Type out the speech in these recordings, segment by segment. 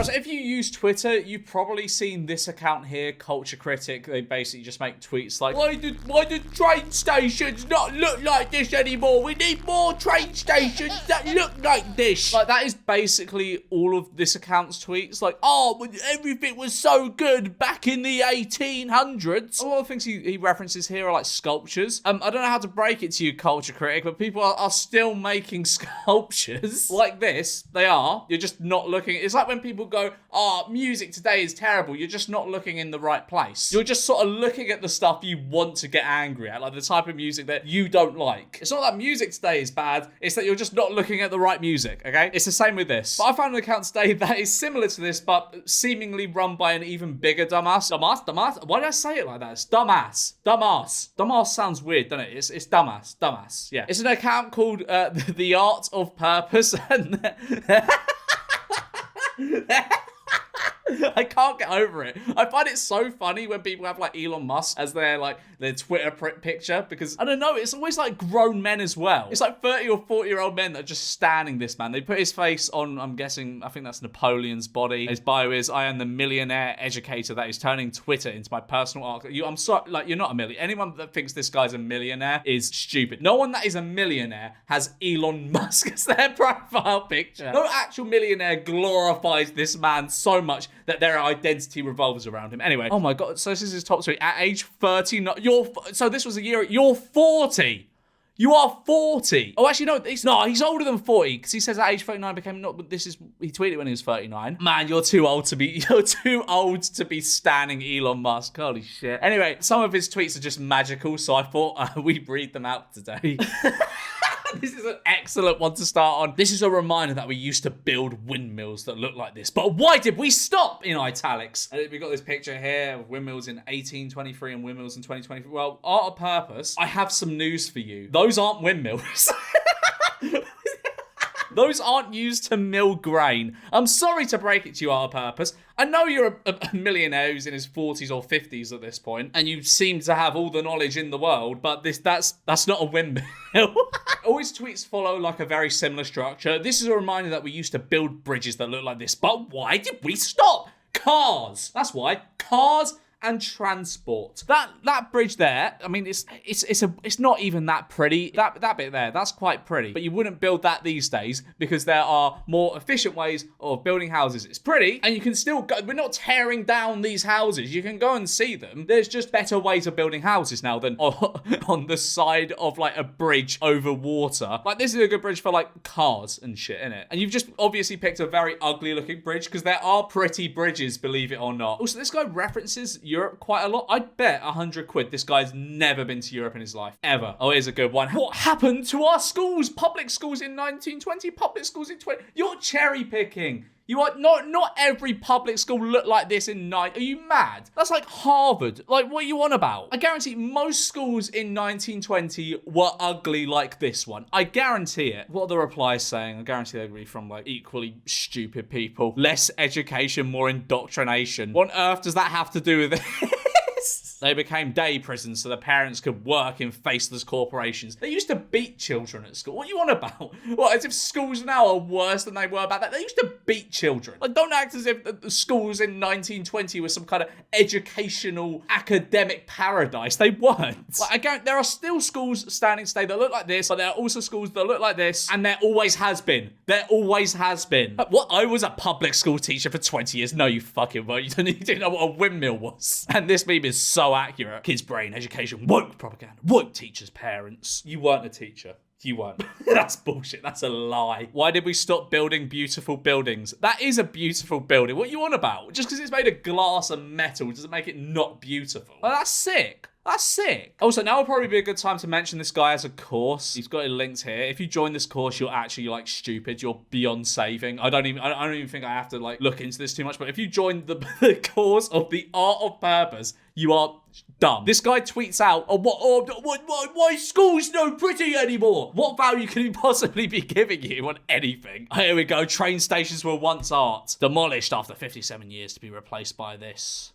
So if you use Twitter, you've probably seen this account here, Culture Critic. They basically just make tweets like, why do train stations not look like this anymore? We need more train stations that look like this. Like, that is basically all of this account's tweets. Like, oh, everything was so good back in the 1800s. A lot of things he references here are like sculptures. I don't know how to break it to you, Culture Critic, but people are still making sculptures like this. They are. You're just not looking. It's like when people go, oh, music today is terrible. You're just not looking in the right place. You're just sort of looking at the stuff you want to get angry at, like the type of music that you don't like. It's not that music today is bad. It's that you're just not looking at the right music, okay? It's the same with this. But I found an account today that is similar to this, but seemingly run by an even bigger dumbass. Dumbass? Why did I say it like that? It's dumbass. Dumbass sounds weird, doesn't it? It's dumbass. Yeah. It's an account called The Art of Purpose, and I can't get over it. I find it so funny when people have like Elon Musk as their Twitter picture, because I don't know, it's always like grown men as well. It's like 30 or 40-year-old men that are just standing this man. They put his face on, I think that's Napoleon's body. His bio is, I am the millionaire educator that is turning Twitter into my personal arc. I'm sorry, like, you're not a millionaire. Anyone that thinks this guy's a millionaire is stupid. No one that is a millionaire has Elon Musk as their profile picture. No actual millionaire glorifies this man so much that their identity revolves around him. Anyway, oh my god, so this is his top tweet. At age 30, so this was a year, you're 40. You are 40. Oh, actually, no, he's older than 40, because he says at age 39 he tweeted when he was 39. Man, you're too old to be standing Elon Musk. Holy shit. Anyway, some of his tweets are just magical, so I thought we'd read them out today. This is an excellent one to start on. This is a reminder that we used to build windmills that look like this. But why did we stop? In italics. And we got this picture here of windmills in 1823 and windmills in 2023. Well, Art of Purpose, I have some news for you. Those aren't windmills. Those aren't used to mill grain. I'm sorry to break it to you, Art of Purpose. I know you're a millionaire who's in his 40s or 50s at this point, and you seem to have all the knowledge in the world, but that's not a windmill. All his tweets follow like a very similar structure. This is a reminder that we used to build bridges that look like this, but why did we stop? Cars. That's why. Cars and transport. That bridge there, I mean, it's not even that pretty. That bit there, that's quite pretty. But you wouldn't build that these days because there are more efficient ways of building houses. It's pretty, and you can still go. We're not tearing down these houses. You can go and see them. There's just better ways of building houses now than on the side of like a bridge over water. Like, this is a good bridge for like cars and shit, innit? And you've just obviously picked a very ugly looking bridge, because there are pretty bridges, believe it or not. Also, this guy references Europe quite a lot. I'd bet 100 quid this guy's never been to Europe in his life. Ever. Oh, here's a good one. What happened to our schools? Public schools in 1920, public schools in 20... You're cherry picking. You are not every public school looked like this in Are you mad? That's like Harvard. Like, what are you on about? I guarantee most schools in 1920 were ugly like this one. I guarantee it. What are the replies saying? I guarantee they're going to be from like equally stupid people. Less education, more indoctrination. What on earth does that have to do with it? They became day prisons so the parents could work in faceless corporations. They used to beat children at school. What are you on about? What, as if schools now are worse than they were back then? They used to beat children. Like, don't act as if the schools in 1920 were some kind of educational, academic paradise. They weren't. Like, again, there are still schools standing today that look like this, but there are also schools that look like this, and there always has been. There always has been. What? I was a public school teacher for 20 years. No, you fucking weren't. You didn't know what a windmill was. And this meme is so accurate. Kids' brain, education, woke propaganda, woke teachers' parents. You weren't a teacher. You weren't. That's bullshit. That's a lie. Why did we stop building beautiful buildings? That is a beautiful building. What are you on about? Just because it's made of glass and metal doesn't make it not beautiful. Well, that's sick. That's sick. Also, now would probably be a good time to mention this guy as a course. He's got it linked here. If you join this course, you're actually like stupid. You're beyond saving. I don't even think I have to like look into this too much. But if you join the course of the Art of Purpose, you are dumb. This guy tweets out, why school's no pretty anymore? What value can he possibly be giving you on anything? Here we go. Train stations were once art, demolished after 57 years to be replaced by this.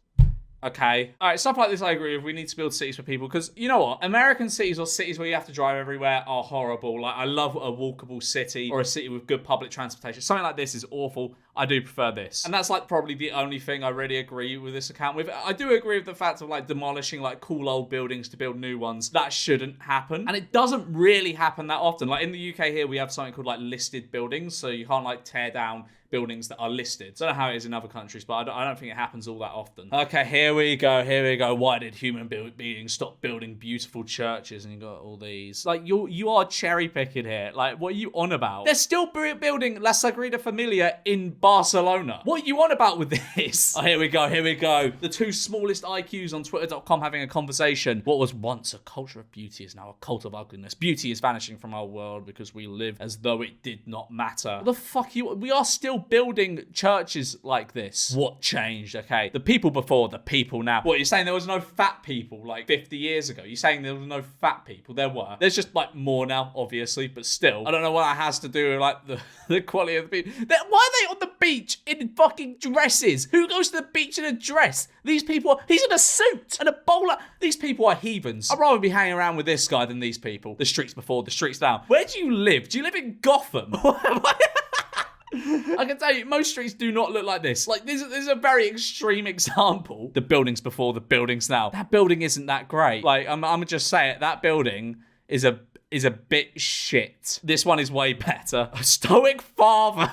Okay. All right, stuff like this I agree with. We need to build cities for people because you know what? American cities or cities where you have to drive everywhere are horrible. Like, I love a walkable city or a city with good public transportation. Something like this is awful. I do prefer this. And that's like probably the only thing I really agree with this account with. I do agree with the fact of like demolishing like cool old buildings to build new ones. That shouldn't happen. And it doesn't really happen that often. Like in the UK here, we have something called like listed buildings. So you can't like tear down buildings that are listed. I don't know how it is in other countries, but I don't think it happens all that often. Okay, here we go. Why did human beings stop building beautiful churches? And you got all these. Like, you are cherry picking here. Like, what are you on about? They're still building La Sagrada Familia in Barcelona. What are you on about with this? Oh, here we go. The two smallest IQs on Twitter.com having a conversation. What was once a culture of beauty is now a cult of ugliness. Beauty is vanishing from our world because we live as though it did not matter. What the fuck we are still building churches like this. What changed? Okay, the people before, the people now. What, you're saying there was no fat people like 50 years ago? You're saying there was no fat people? There were. There's just like more now, obviously, but still. I don't know what that has to do with like the quality of the people. Why are they on the beach in fucking dresses? Who goes to the beach in a dress? These people, he's in a suit and a bowler. These people are heathens. I'd rather be hanging around with this guy than these people. The streets before, the streets now. Where do you live? Do you live in Gotham? I can tell you, most streets do not look like this. Like, this is a very extreme example. The buildings before, the buildings now. That building isn't that great. Like, I'm gonna just say it. That building is a bit shit. This one is way better. A stoic father.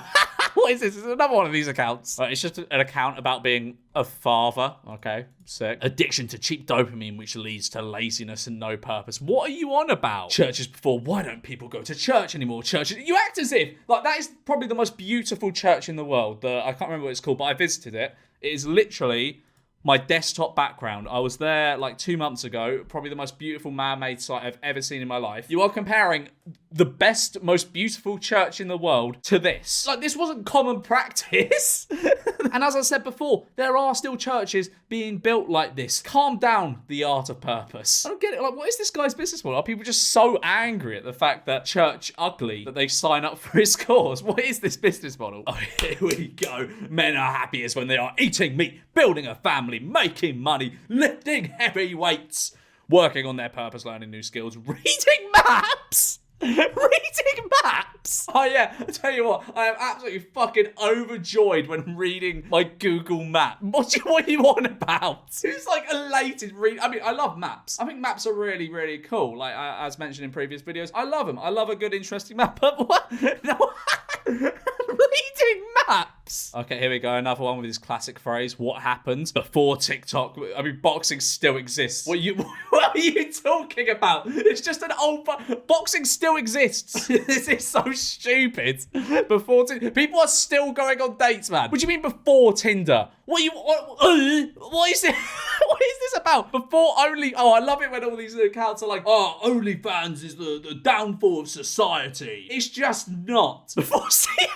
What is this? It's another one of these accounts. It's just an account about being a father. Okay, sick. Addiction to cheap dopamine, which leads to laziness and no purpose. What are you on about? Churches before. Why don't people go to church anymore? Churches. You act as if. Like, that is probably the most beautiful church in the world. I can't remember what it's called, but I visited it. It is literally my desktop background. I was there like 2 months ago. Probably the most beautiful man-made site I've ever seen in my life. You are comparing the best, most beautiful church in the world to this. Like, this wasn't common practice. And as I said before, there are still churches being built like this. Calm down, the art of purpose. I don't get it. Like, what is this guy's business model? Are people just so angry at the fact that church ugly that they sign up for his cause? What is this business model? Oh, here we go. Men are happiest when they are eating meat, building a family, making money, lifting heavy weights, working on their purpose, learning new skills, reading maps. Reading maps? Oh yeah, I tell you what, I am absolutely fucking overjoyed when reading my Google map. What are you on about? Who's like elated I mean, I love maps. I think maps are really, really cool. Like, as mentioned in previous videos, I love them. I love a good, interesting map. But what? No. Reading maps. Okay, here we go. Another one with his classic phrase. What happens before TikTok? I mean, boxing still exists. What are you talking about? It's just an old... Boxing still exists. This is so stupid. People are still going on dates, man. What do you mean before Tinder? What is it? What is this about? Before only... Oh, I love it when all these accounts are like, oh, OnlyFans is the downfall of society. It's just not. Before CNN...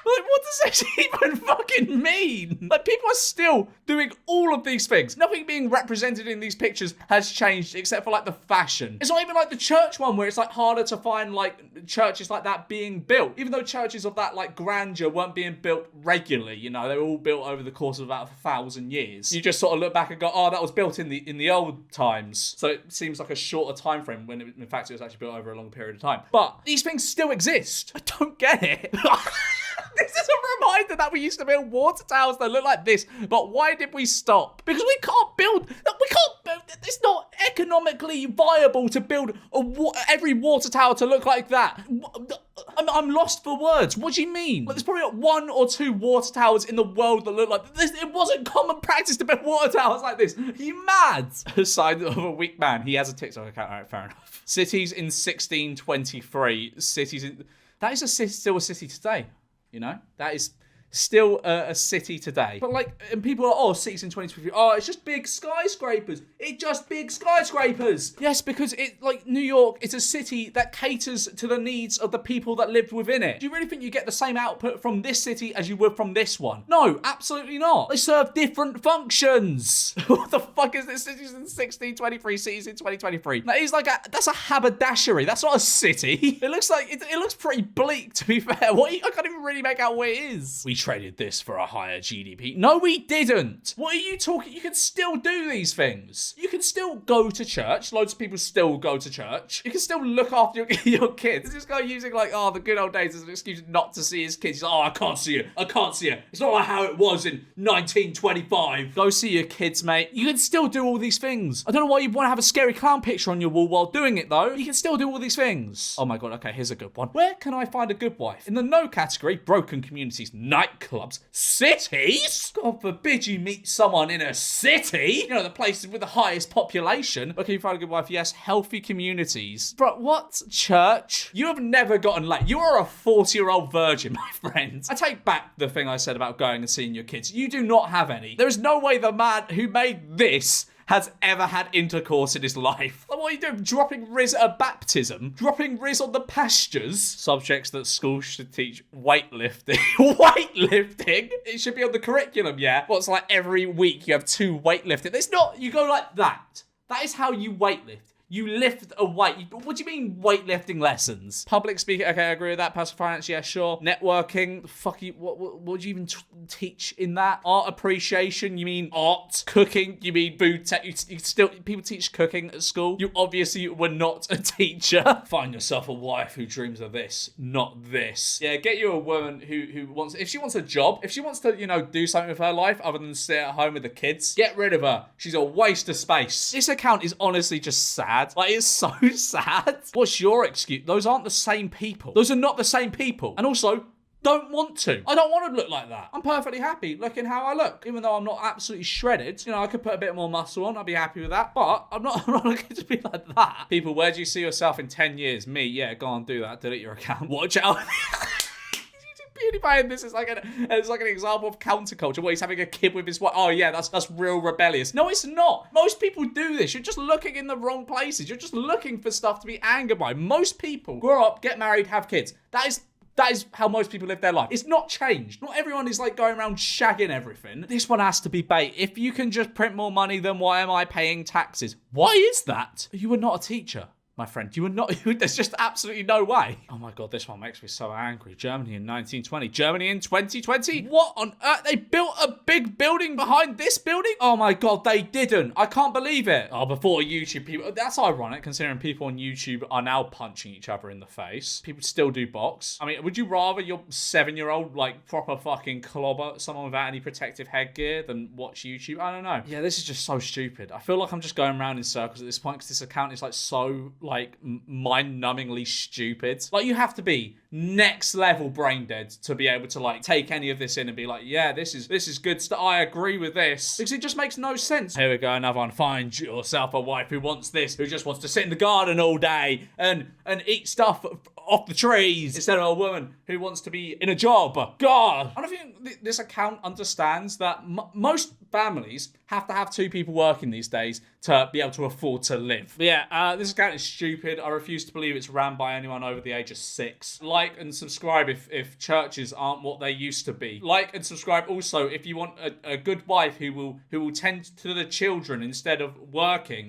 Like, what does this even fucking mean? Like, people are still doing all of these things. Nothing being represented in these pictures has changed except for, like, the fashion. It's not even like the church one where it's, like, harder to find, like, churches like that being built. Even though churches of that, like, grandeur weren't being built regularly, you know, they were all built over the course of about 1,000 years. You just sort of look back and go, oh, that was built in the old times. So it seems like a shorter time frame when, in fact, it was actually built over a long period of time. But these things still exist. I don't get it. This is a reminder that we used to build water towers that look like this, but why did we stop? Because we can't build, it's not economically viable to build every water tower to look like that. I'm lost for words. What do you mean? Like, there's probably like 1 or 2 water towers in the world that look like this. It wasn't common practice to build water towers like this. Are you mad? A sign of a weak man. He has a TikTok account. All right, fair enough. Cities in 1623. That is still a city today. You know, that is still a city today. But like, and people are, oh, cities in 2023. Oh, it's just big skyscrapers. It's just big skyscrapers. Yes, because like New York, it's a city that caters to the needs of the people that lived within it. Do you really think you get the same output from this city as you would from this one? No, absolutely not. They serve different functions. What the fuck is this? Cities in 1623, cities in 2023. That's a haberdashery. That's not a city. It looks pretty bleak, to be fair. I can't even really make out what it is. We traded this for a higher GDP. No, we didn't. What are you talking? You can still do these things. You can still go to church. Loads of people still go to church. You can still look after your kids. This guy using like, oh, the good old days as an excuse not to see his kids. He's like, oh, I can't see you. I can't see you. It's not like how it was in 1925. Go see your kids, mate. You can still do all these things. I don't know why you want to have a scary clown picture on your wall while doing it, though. You can still do all these things. Oh my God, okay, here's a good one. Where can I find a good wife? In the no category, broken communities, nightclubs, cities? God forbid you meet someone in a city. You know, the places with the highest population. Where can you find a good wife? Yes, healthy communities. Bro, what? Church? You have never gotten laid. You are a 40-year-old virgin, my friend. I take back the thing I said about going and seeing your kids. You do not have any. There is no way the man who made this has ever had intercourse in his life. Like, what are you doing? Dropping Riz at a baptism? Dropping Riz on the pastures? Subjects that schools should teach: weightlifting. Weightlifting? It should be on the curriculum, yeah? What's like every week you have 2 weightlifting? It's not, you go like that. That is how you weightlift. You lift a weight. What do you mean weightlifting lessons? Public speaking, okay, I agree with that. Personal finance, yeah, sure. Networking, fuck you. What do you even teach in that? Art appreciation, you mean art. Cooking, you mean food tech. You still, people teach cooking at school. You obviously were not a teacher. Find yourself a wife who dreams of this, not this. Yeah, get you a woman who wants, if she wants a job, if she wants to, you know, do something with her life other than stay at home with the kids, get rid of her. She's a waste of space. This account is honestly just sad. Like, it's so sad. What's your excuse? Those aren't the same people. Those are not the same people. And also, don't want to. I don't want to look like that. I'm perfectly happy looking how I look. Even though I'm not absolutely shredded. You know, I could put a bit more muscle on. I'd be happy with that. But I'm not looking to be like that. People, where do you see yourself in 10 years? Me, yeah, go on, do that. Delete your account. Watch out. PewDiePie in this is like an example of counterculture where he's having a kid with his wife. Oh yeah, that's real rebellious. No, it's not. Most people do this. You're just looking in the wrong places. You're just looking for stuff to be angered by. Most people grow up, get married, have kids. That is how most people live their life. It's not changed. Not everyone is like going around shagging everything. This one has to be bait. If you can just print more money, then why am I paying taxes? Why is that? You are not a teacher, my friend. You were not, there's just absolutely no way. Oh my God, this one makes me so angry. Germany in 1920. Germany in 2020? What on earth? They built a big building behind this building? Oh my God, they didn't. I can't believe it. Oh, before YouTube, people, that's ironic considering people on YouTube are now punching each other in the face. People still do box. I mean, would you rather your 7-year-old like proper fucking clobber someone without any protective headgear than watch YouTube? I don't know. Yeah, this is just so stupid. I feel like I'm just going around in circles at this point because this account is like so like mind-numbingly stupid. Like, you have to be next level brain dead to be able to like take any of this in and be like, yeah, this is good stuff. I agree with this, because it just makes no sense. Here we go, another one. Find yourself a wife who wants this, who just wants to sit in the garden all day and eat stuff off the trees instead of a woman who wants to be in a job. God, I don't think this account understands that most families have to have 2 people working these days to be able to afford to live. But yeah, this account is stupid. I refuse to believe it's ran by anyone over the age of 6. Like and subscribe if churches aren't what they used to be. Like and subscribe also if you want a good wife who will tend to the children instead of working.